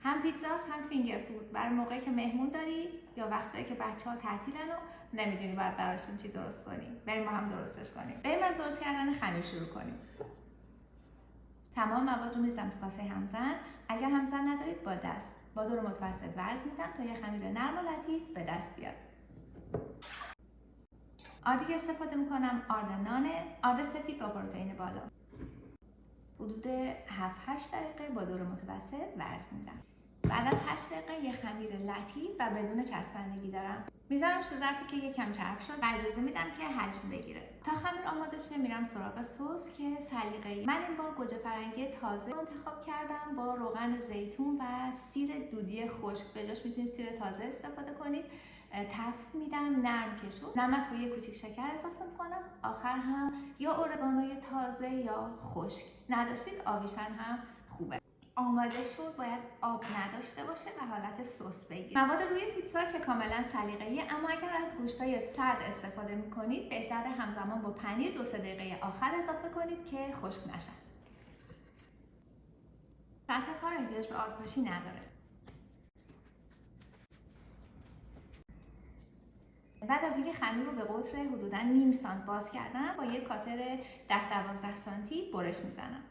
هم پیتزاست هم فینگر فود. برای موقعی که مهمون داری یا وقتی که بچه‌ها تعطیلن و نمیدونی باید براشون چی درست کنی، بریم با هم درستش کنیم. بریم از درست کردن خمیر شروع کنیم. تمام مواد رو می‌ریزم تو کاسه همزن. اگر همزن ندارید با دست با دور متوسط ورز میدم تا یه خمیر نرم و لطیف به دست بیاد. آردی که استفاده میکنم آرد نانه، آرد سفید با پروتئین بالا. حدود 7-8 دقیقه با دور متوسط ورز میدم. بعد از 8 دقیقه یه خمیر لطیف و بدون چسبندگی دارم. میذارمش تو ظرفی که یکم چرب شد و اجازه میدم که حجم بگیره. تا خمیر آماده شه میرم سراغ سس که سلیقه‌ای. من این بار گوجه فرنگی تازه انتخاب کردم با روغن زیتون و سیر دودی خشک. به جاش میتونید سیر تازه استفاده کنید. تفت میدم نرم که شد. نمک و یه کوچیک شکر اضافه میکنم. آخر هم یا اورگانوی تازه یا خشک. نداشتید آبیشن هم خوبه. آماده شد. باید آب نداشته باشه و حالت سس بگیره. مواد روی پیتزا که کاملا سلیقه‌ایه، اما اگر از گوشتای سرد استفاده میکنید بهتره همزمان با پنیر 2-3 دقیقه آخر اضافه کنید که خشک نشن. سطح کار احتیاج به آردپاشی نداره. بعد از اینکه خمیر رو به قطر حدوداً نیم سانت باز کردم با یک کاتر 10-12 سانتی برش میزنم.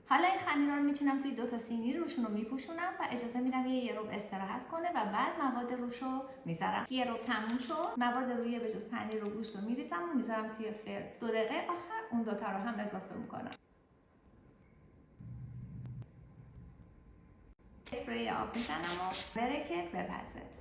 حالا این خمیرها رو میچینم توی 2 تا سینی، روشون رو میپوشونم و اجازه میدم یه ربع استراحت کنه و بعد مواد روش رو میذارم. یه ربع تموم شد، مواد روی به جز پنیر و گوشت رو میریزم و میذارم توی فر. 2 دقیقه آخر اون دوتا رو هم اضافه میکنم. اسپری آب میزنم و بره که بپزه.